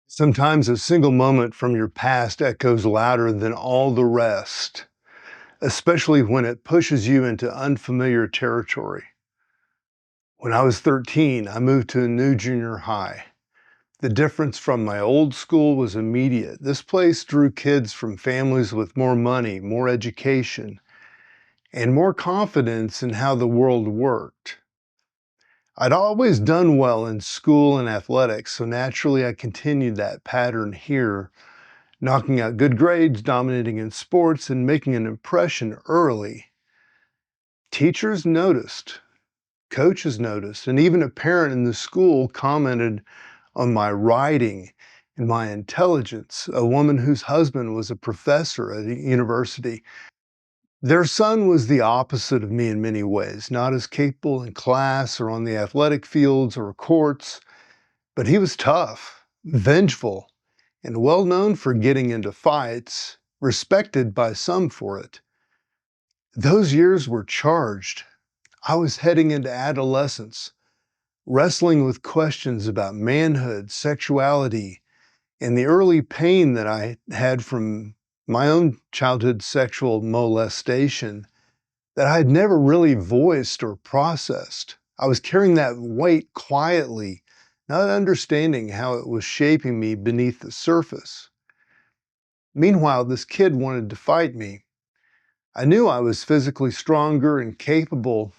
Sometimes a single moment from your past echoes louder than all the rest, especially when it pushes you into unfamiliar territory. When I was 13, I moved to a new junior high. The difference from my old school was immediate. This place drew kids from families with more money, more education, and more confidence in how the world worked. I'd always done well in school and athletics, so naturally I continued that pattern here, knocking out good grades, dominating in sports, and making an impression early. Teachers noticed, coaches noticed, and even a parent in the school commented on my writing and my intelligence. A woman whose husband was a professor at a university. Their son was the opposite of me in many ways, not as capable in class or on the athletic fields or courts, but he was tough, vengeful, and well known for getting into fights, respected by some for it. Those years were charged. I was heading into adolescence, wrestling with questions about manhood, sexuality, and the early pain that I had from my own childhood sexual molestation that I had never really voiced or processed. I was carrying that weight quietly, not understanding how it was shaping me beneath the surface. Meanwhile, this kid wanted to fight me. I knew I was physically stronger and capable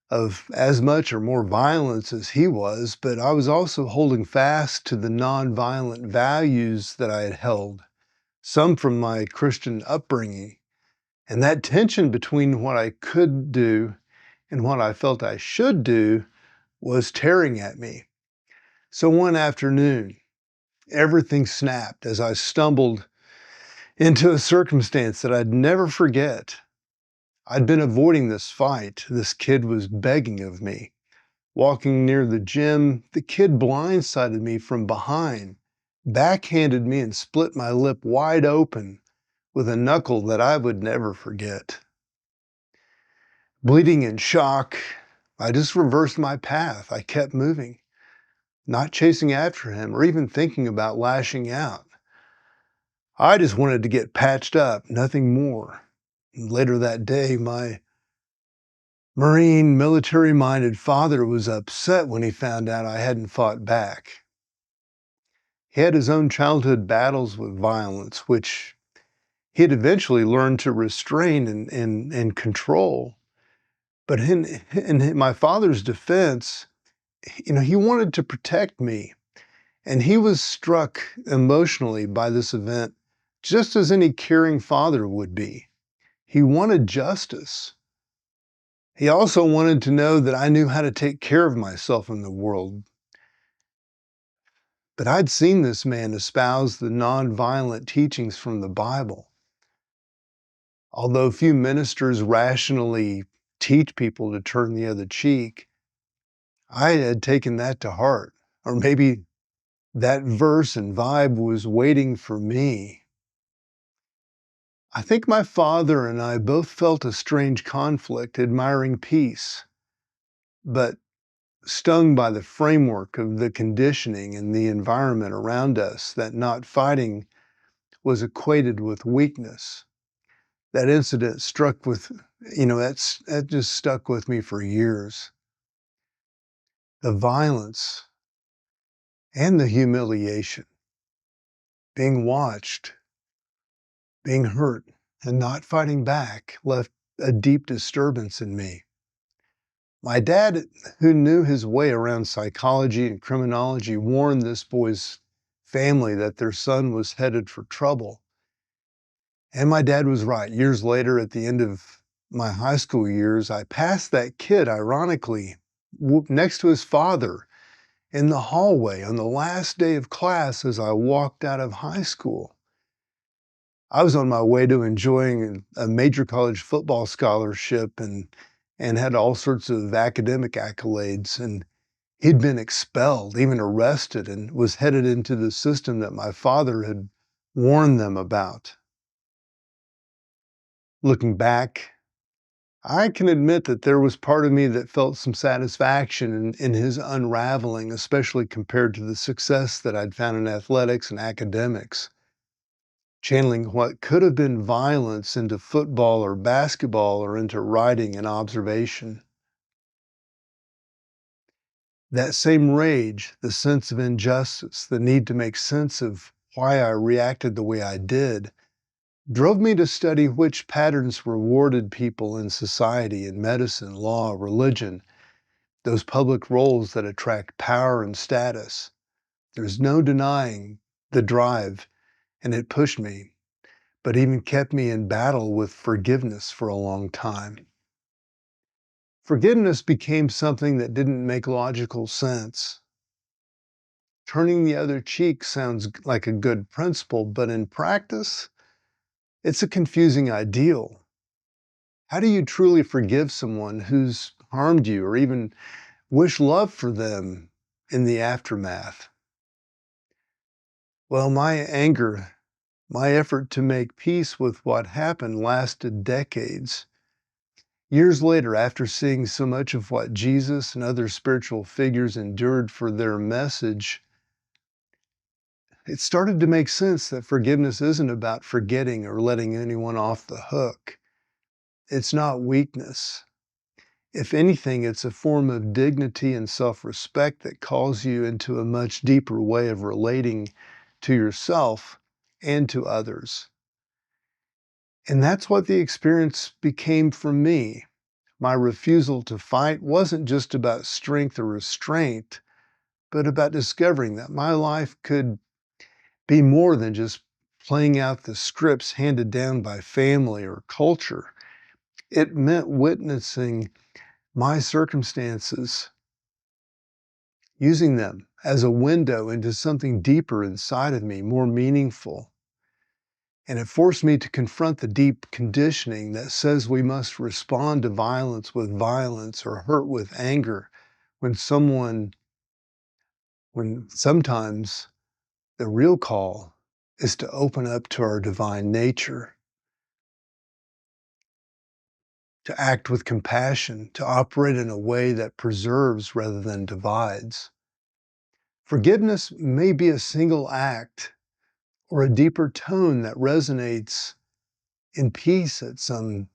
of as much or more violence as he was, but I was also holding fast to the nonviolent values that I had held, some from my Christian upbringing. And that tension between what I could do and what I felt I should do was tearing at me. So one afternoon, everything snapped as I stumbled into a circumstance that I'd never forget. I'd been avoiding this fight. This kid was begging of me. Walking near the gym, the kid blindsided me from behind, backhanded me, and split my lip wide open with a knuckle that I would never forget. Bleeding in shock, I just reversed my path. I kept moving, not chasing after him or even thinking about lashing out. I just wanted to get patched up, nothing more. Later that day, my Marine, military-minded father was upset when he found out I hadn't fought back. He had his own childhood battles with violence, which he had eventually learned to restrain and control. But in my father's defense, he wanted to protect me. And he was struck emotionally by this event, just as any caring father would be. He wanted justice. He also wanted to know that I knew how to take care of myself in the world. But I'd seen this man espouse the nonviolent teachings from the Bible. Although few ministers rationally teach people to turn the other cheek, I had taken that to heart. Or maybe that verse and vibe was waiting for me. I think my father and I both felt a strange conflict, admiring peace, but stung by the framework of the conditioning and the environment around us that not fighting was equated with weakness. That incident struck with, that just stuck with me for years. The violence and the humiliation, being watched, being hurt, and not fighting back left a deep disturbance in me. My dad, who knew his way around psychology and criminology, warned this boy's family that their son was headed for trouble. And my dad was right. Years later, at the end of my high school years, I passed that kid, ironically, next to his father in the hallway on the last day of class as I walked out of high school. I was on my way to enjoying a major college football scholarship and had all sorts of academic accolades. And he'd been expelled, even arrested, and was headed into the system that my father had warned them about. Looking back, I can admit that there was part of me that felt some satisfaction in his unraveling, especially compared to the success that I'd found in athletics and academics. Channeling what could have been violence into football or basketball or into writing and observation. That same rage, the sense of injustice, the need to make sense of why I reacted the way I did, drove me to study which patterns rewarded people in society, in medicine, law, religion, those public roles that attract power and status. There's no denying the drive, and it pushed me, but even kept me in battle with forgiveness for a long time. Forgiveness became something that didn't make logical sense. Turning the other cheek sounds like a good principle, but in practice, it's a confusing ideal. How do you truly forgive someone who's harmed you or even wish love for them in the aftermath? Well, my anger, my effort to make peace with what happened lasted decades. Years later, after seeing so much of what Jesus and other spiritual figures endured for their message, it started to make sense that forgiveness isn't about forgetting or letting anyone off the hook. It's not weakness. If anything, it's a form of dignity and self-respect that calls you into a much deeper way of relating to yourself and to others. And that's what the experience became for me. My refusal to fight wasn't just about strength or restraint, but about discovering that my life could be more than just playing out the scripts handed down by family or culture. It meant witnessing my circumstances, using them as a window into something deeper inside of me, more meaningful. And it forced me to confront the deep conditioning that says we must respond to violence with violence or hurt with anger when when sometimes the real call is to open up to our divine nature, to act with compassion, to operate in a way that preserves rather than divides. Forgiveness may be a single act or a deeper tone that resonates in peace at some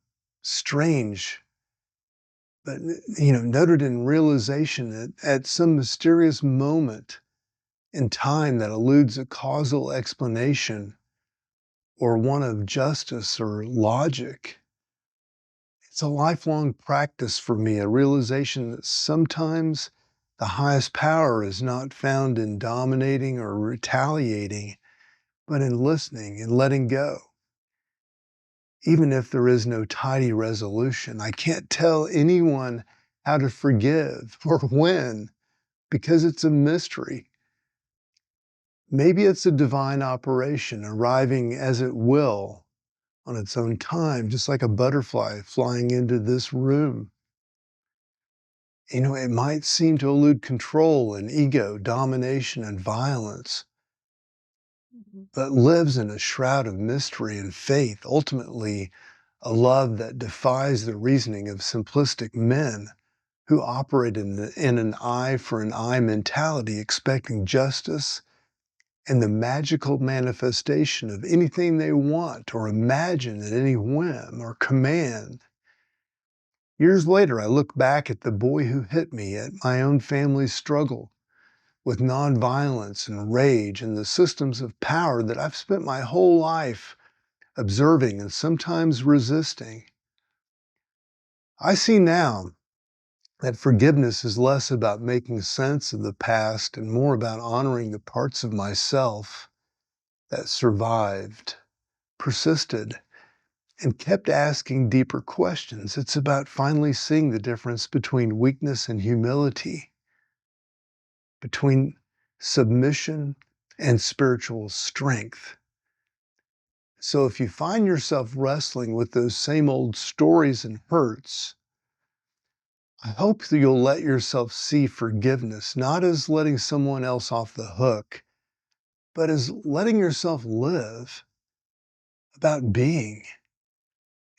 strange, but noted in realization at some mysterious moment in time that eludes a causal explanation or one of justice or logic. It's a lifelong practice for me, a realization that sometimes the highest power is not found in dominating or retaliating, but in listening and letting go. Even if there is no tidy resolution, I can't tell anyone how to forgive or when because it's a mystery. Maybe it's a divine operation arriving as it will on its own time, just like a butterfly flying into this room. It might seem to elude control and ego, domination and violence, but lives in a shroud of mystery and faith, ultimately a love that defies the reasoning of simplistic men who operate in an eye for an eye mentality, expecting justice and the magical manifestation of anything they want or imagine at any whim or command. Years later, I look back at the boy who hit me, at my own family's struggle with nonviolence and rage and the systems of power that I've spent my whole life observing and sometimes resisting. I see now that forgiveness is less about making sense of the past and more about honoring the parts of myself that survived, persisted, and kept asking deeper questions. It's about finally seeing the difference between weakness and humility, between submission and spiritual strength. So if you find yourself wrestling with those same old stories and hurts, I hope that you'll let yourself see forgiveness, not as letting someone else off the hook, but as letting yourself live, about being.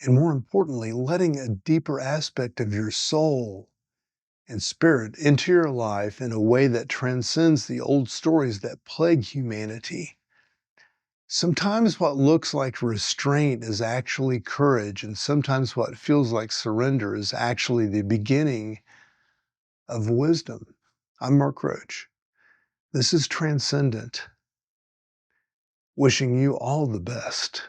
and more importantly, letting a deeper aspect of your soul and spirit into your life in a way that transcends the old stories that plague humanity. Sometimes what looks like restraint is actually courage, and sometimes what feels like surrender is actually the beginning of wisdom. I'm Mark Roach. This is Transcendent. Wishing you all the best.